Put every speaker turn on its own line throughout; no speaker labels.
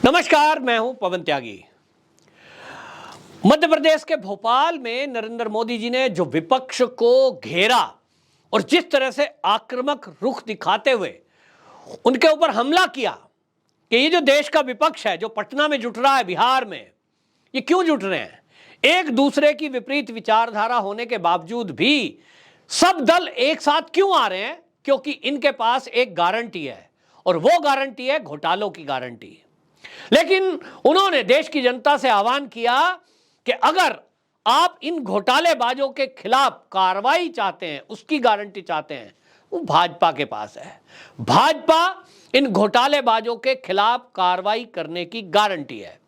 नमस्कार, मैं हूं पवन त्यागी। मध्य प्रदेश के भोपाल में नरेंद्र मोदी जी ने जो विपक्ष को घेरा और जिस तरह से आक्रामक रुख दिखाते हुए उनके ऊपर हमला किया कि ये जो देश का विपक्ष है, जो पटना में जुट रहा है, बिहार में, ये क्यों जुट रहे हैं? एक दूसरे की विपरीत विचारधारा होने के बावजूद भी सब दल एक साथ क्यों आ रहे हैं? क्योंकि इनके पास एक गारंटी है और वो गारंटी है घोटालों की गारंटी। लेकिन उन्होंने देश की जनता से आह्वान किया कि अगर आप इन घोटालेबाजों के खिलाफ कार्रवाई चाहते हैं, उसकी गारंटी चाहते हैं, वो भाजपा के पास है। भाजपा इन घोटालेबाजों के खिलाफ कार्रवाई करने की गारंटी है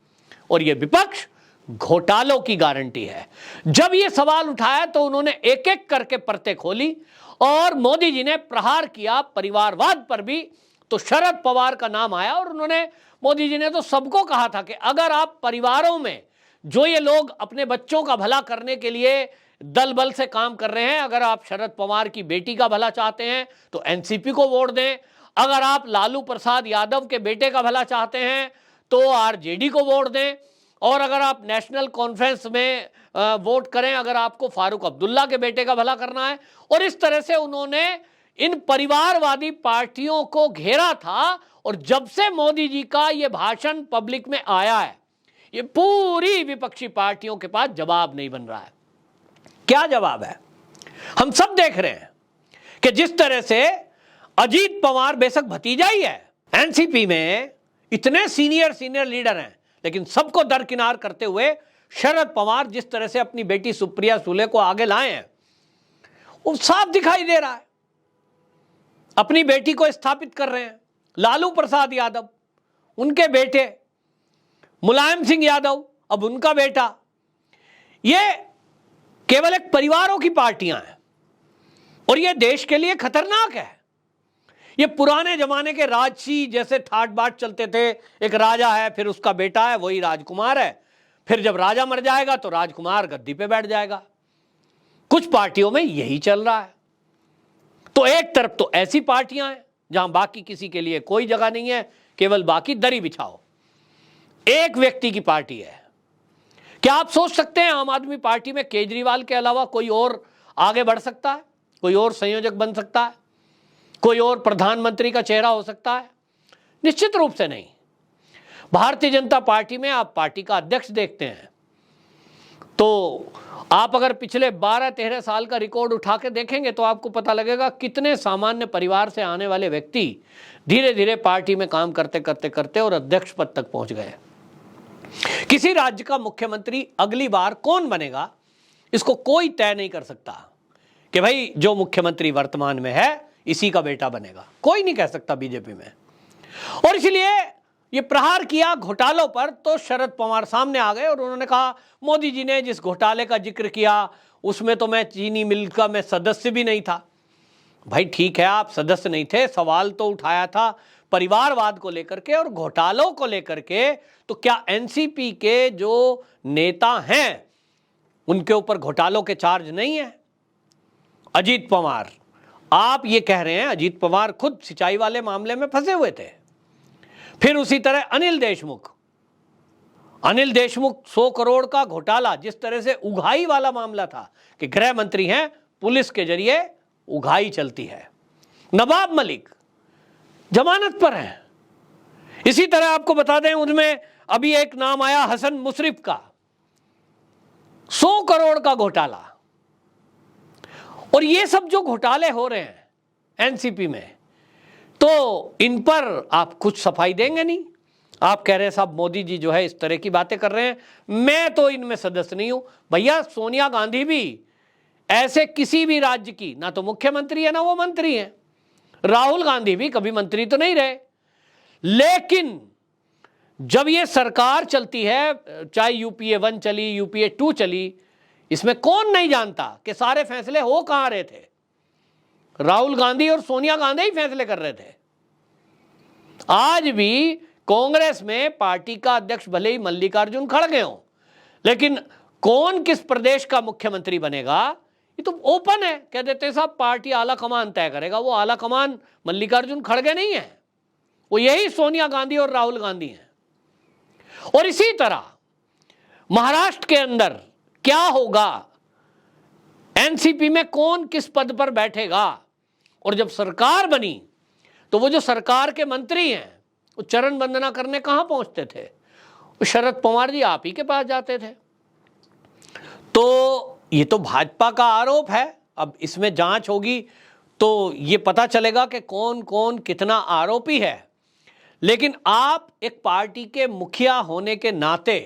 और ये विपक्ष घोटालों की गारंटी है। जब ये सवाल उठाया तो उन्होंने एक एक करके परतें खोली और मोदी जी ने प्रहार किया परिवारवाद पर भी। तो शरद पवार का नाम आया और उन्होंने, मोदी जी ने तो सबको कहा था कि अगर आप परिवारों में जो ये लोग अपने बच्चों का भला करने के लिए दल बल से काम कर रहे हैं, अगर आप शरद पवार की बेटी का भला चाहते हैं तो एनसीपी को वोट दें, अगर आप लालू प्रसाद यादव के बेटे का भला चाहते हैं तो आरजेडी को वोट दें, और अगर आप नेशनल कॉन्फ्रेंस में वोट करें अगर आपको फारूक अब्दुल्ला के बेटे का भला करना है। और इस तरह से उन्होंने इन परिवारवादी पार्टियों को घेरा था और जब से मोदी जी का ये भाषण पब्लिक में आया है, ये पूरी विपक्षी पार्टियों के पास जवाब नहीं बन रहा है। क्या जवाब है? हम सब देख रहे हैं कि जिस तरह से अजीत पवार बेशक भतीजा ही है, एनसीपी में इतने सीनियर लीडर हैं, लेकिन सबको दरकिनार करते हुए शरद पवार जिस तरह से अपनी बेटी सुप्रिया सुले को आगे लाए हैं, वो साफ दिखाई दे रहा है। अपनी बेटी को स्थापित कर रहे हैं। लालू प्रसाद यादव, उनके बेटे मुलायम सिंह यादव, अब उनका बेटा, ये केवल एक परिवारों की पार्टियां हैं और ये देश के लिए खतरनाक है। ये पुराने जमाने के राजसी जैसे ठाट बाट चलते थे, एक राजा है फिर उसका बेटा है वही राजकुमार है, फिर जब राजा मर जाएगा तो राजकुमार गद्दी पे बैठ जाएगा। कुछ पार्टियों में यही चल रहा है। तो एक तरफ तो ऐसी पार्टियां हैं जहां बाकी किसी के लिए कोई जगह नहीं है, केवल बाकी दरी बिछाओ। एक व्यक्ति की पार्टी है। क्या आप सोच सकते हैं आम आदमी पार्टी में केजरीवाल के अलावा कोई और आगे बढ़ सकता है? कोई और संयोजक बन सकता है? कोई और प्रधानमंत्री का चेहरा हो सकता है? निश्चित रूप से नहीं। भारतीय जनता पार्टी में आप पार्टी का अध्यक्ष देखते हैं तो आप अगर पिछले 12-13 साल का रिकॉर्ड उठा के देखेंगे तो आपको पता लगेगा कितने सामान्य परिवार से आने वाले व्यक्ति धीरे धीरे पार्टी में काम करते करते करते और अध्यक्ष पद तक पहुंच गए। किसी राज्य का मुख्यमंत्री अगली बार कौन बनेगा, इसको कोई तय नहीं कर सकता कि भाई जो मुख्यमंत्री वर्तमान में है इसी का बेटा बनेगा। कोई नहीं कह सकता बीजेपी में। और इसलिए ये प्रहार किया घोटालों पर तो शरद पवार सामने आ गए और उन्होंने कहा मोदी जी ने जिस घोटाले का जिक्र किया उसमें तो मैं चीनी मिल का मैं सदस्य भी नहीं था। भाई ठीक है, आप सदस्य नहीं थे, सवाल तो उठाया था परिवारवाद को लेकर के और घोटालों को लेकर के। तो क्या एनसीपी के जो नेता हैं उनके ऊपर घोटालों के चार्ज नहीं है? अजीत पवार, आप ये कह रहे हैं अजीत पवार खुद सिंचाई वाले मामले में फंसे हुए थे। फिर उसी तरह अनिल देशमुख 100 करोड़ का घोटाला, जिस तरह से उगाही वाला मामला था कि गृह मंत्री हैं, पुलिस के जरिए उगाही चलती है। नवाब मलिक जमानत पर हैं। इसी तरह आपको बता दें उनमें अभी एक नाम आया हसन मुशर्रफ का, 100 करोड़ का घोटाला। और ये सब जो घोटाले हो रहे हैं एनसीपी में, तो इन पर आप कुछ सफाई देंगे नहीं। आप कह रहे हैं साहब मोदी जी जो है इस तरह की बातें कर रहे हैं, मैं तो इनमें सदस्य नहीं हूं। भैया सोनिया गांधी भी ऐसे किसी भी राज्य की ना तो मुख्यमंत्री है ना वो मंत्री है। राहुल गांधी भी कभी मंत्री तो नहीं रहे। लेकिन जब ये सरकार चलती है, चाहे यूपीए 1 चली, यूपीए 2 चली, इसमें कौन नहीं जानता कि सारे फैसले हो कहां रहे थे? राहुल गांधी और सोनिया गांधी ही फैसले कर रहे थे। आज भी कांग्रेस में पार्टी का अध्यक्ष भले ही मल्लिकार्जुन खड़गे हों, लेकिन कौन किस प्रदेश का मुख्यमंत्री बनेगा ये तो ओपन है। कह देते हैं साहब पार्टी आला कमान तय करेगा। वो आला कमान मल्लिकार्जुन खड़गे नहीं है, वो यही सोनिया गांधी और राहुल गांधी हैं। और इसी तरह महाराष्ट्र के अंदर क्या होगा, एनसीपी में कौन किस पद पर बैठेगा, और जब सरकार बनी तो वो जो सरकार के मंत्री हैं वो चरण वंदना करने कहां पहुंचते थे? वो शरद पवार जी आप ही के पास जाते थे। तो ये तो भाजपा का आरोप है, अब इसमें जांच होगी तो ये पता चलेगा कि कौन कौन कितना आरोपी है। लेकिन आप एक पार्टी के मुखिया होने के नाते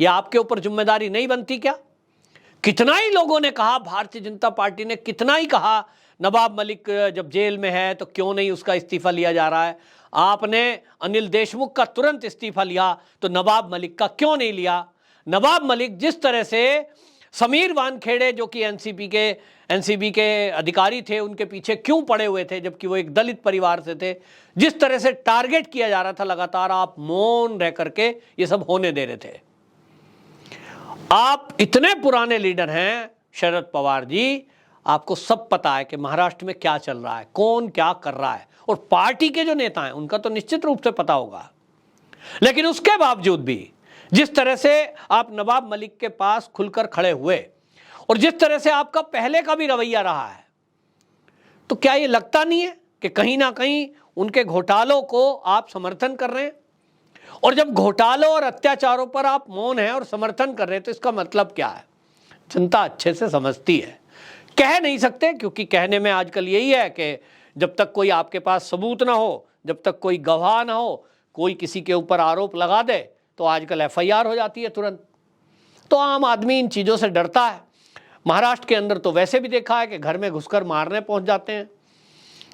ये आपके ऊपर जिम्मेदारी नहीं बनती क्या? कितना ही लोगों ने कहा, भारतीय जनता पार्टी ने कितना ही कहा, नवाब मलिक जब जेल में है तो क्यों नहीं उसका इस्तीफा लिया जा रहा है। आपने अनिल देशमुख का तुरंत इस्तीफा लिया तो नवाब मलिक का क्यों नहीं लिया? नवाब मलिक जिस तरह से समीर वानखेड़े जो कि एनसीबी के अधिकारी थे उनके पीछे क्यों पड़े हुए थे, जबकि वो एक दलित परिवार से थे, जिस तरह से टारगेट किया जा रहा था लगातार, आप मौन रह करके ये सब होने दे रहे थे। आप इतने पुराने लीडर हैं शरद पवार जी, आपको सब पता है कि महाराष्ट्र में क्या चल रहा है, कौन क्या कर रहा है, और पार्टी के जो नेता हैं उनका तो निश्चित रूप से पता होगा। लेकिन उसके बावजूद भी जिस तरह से आप नवाब मलिक के पास खुलकर खड़े हुए और जिस तरह से आपका पहले का भी रवैया रहा है, तो क्या ये लगता नहीं है कि कहीं ना कहीं उनके घोटालों को आप समर्थन कर रहे हैं? और जब घोटालों और अत्याचारों पर आप मौन हैं और समर्थन कर रहे हैं तो इसका मतलब क्या है? जनता अच्छे से समझती है। कह नहीं सकते, क्योंकि कहने में आजकल यही है कि जब तक कोई आपके पास सबूत ना हो, जब तक कोई गवाह ना हो, कोई किसी के ऊपर आरोप लगा दे तो आजकल एफआईआर हो जाती है तुरंत। तो आम आदमी इन चीज़ों से डरता है। महाराष्ट्र के अंदर तो वैसे भी देखा है कि घर में घुसकर मारने पहुंच जाते हैं,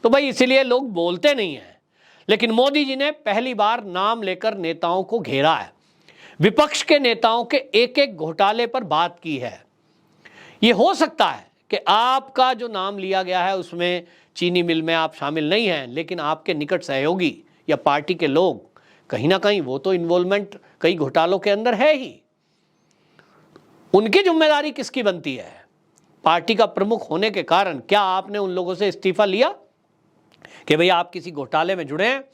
तो भाई इसीलिए लोग बोलते नहीं हैं। लेकिन मोदी जी ने पहली बार नाम लेकर नेताओं को घेरा है, विपक्ष के नेताओं के एक एक घोटाले पर बात की है। ये हो सकता है कि आपका जो नाम लिया गया है उसमें चीनी मिल में आप शामिल नहीं हैं, लेकिन आपके निकट सहयोगी या पार्टी के लोग कहीं ना कहीं वो तो इन्वॉल्वमेंट कई घोटालों के अंदर है ही। उनकी जिम्मेदारी किसकी बनती है? पार्टी का प्रमुख होने के कारण क्या आपने उन लोगों से इस्तीफा लिया कि भाई आप किसी घोटाले में जुड़े हैं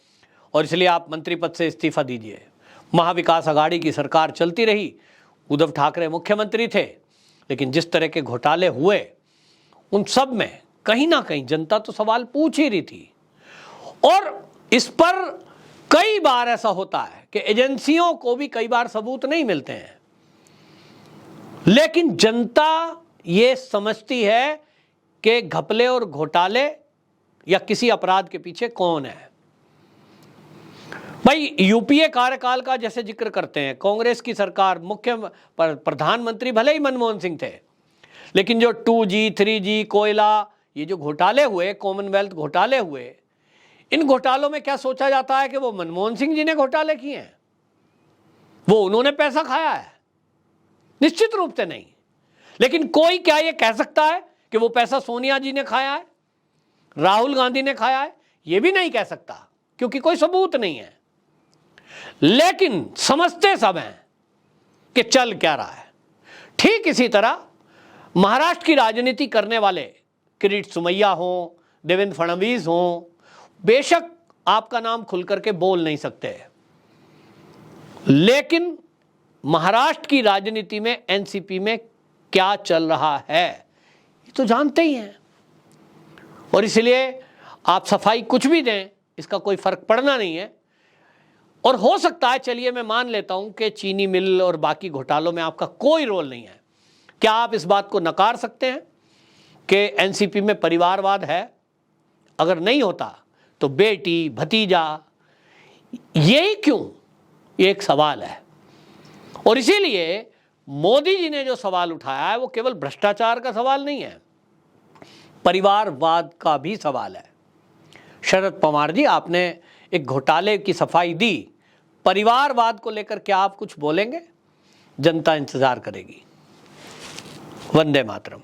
और इसलिए आप मंत्री पद से इस्तीफा दीजिए? महाविकास आघाड़ी की सरकार चलती रही, उद्धव ठाकरे मुख्यमंत्री थे, लेकिन जिस तरह के घोटाले हुए उन सब में कहीं ना कहीं जनता तो सवाल पूछ ही रही थी। और इस पर कई बार ऐसा होता है कि एजेंसियों को भी कई बार सबूत नहीं मिलते हैं, लेकिन जनता ये समझती है कि घपले और घोटाले या किसी अपराध के पीछे कौन है। भाई यूपीए कार्यकाल का जैसे जिक्र करते हैं, कांग्रेस की सरकार, मुख्य प्रधानमंत्री भले ही मनमोहन सिंह थे, लेकिन जो 2G 3G कोयला, ये जो घोटाले हुए, कॉमनवेल्थ घोटाले हुए, इन घोटालों में क्या सोचा जाता है कि वो मनमोहन सिंह जी ने घोटाले किए हैं, वो उन्होंने पैसा खाया है? निश्चित रूप से नहीं। लेकिन कोई क्या ये कह सकता है कि वो पैसा सोनिया जी ने खाया है, राहुल गांधी ने खाया है? ये भी नहीं कह सकता, क्योंकि कोई सबूत नहीं है। लेकिन समझते सब हैं कि चल क्या रहा है। ठीक इसी तरह महाराष्ट्र की राजनीति करने वाले किरीट सोमैया हों, देवेंद्र फडणवीस हों, बेशक आपका नाम खुल करके बोल नहीं सकते, लेकिन महाराष्ट्र की राजनीति में एनसीपी में क्या चल रहा है ये तो जानते ही हैं। और इसलिए आप सफाई कुछ भी दें, इसका कोई फर्क पड़ना नहीं है। और हो सकता है, चलिए मैं मान लेता हूं कि चीनी मिल और बाकी घोटालों में आपका कोई रोल नहीं है, क्या आप इस बात को नकार सकते हैं कि एनसीपी में परिवारवाद है? अगर नहीं होता तो बेटी भतीजा, यही क्यों, ये एक सवाल है। और इसीलिए मोदी जी ने जो सवाल उठाया है वो केवल भ्रष्टाचार का सवाल नहीं है, परिवारवाद का भी सवाल है। शरद पवार जी, आपने एक घोटाले की सफाई दी, परिवारवाद को लेकर क्या आप कुछ बोलेंगे? जनता इंतजार करेगी। वंदे मातरम।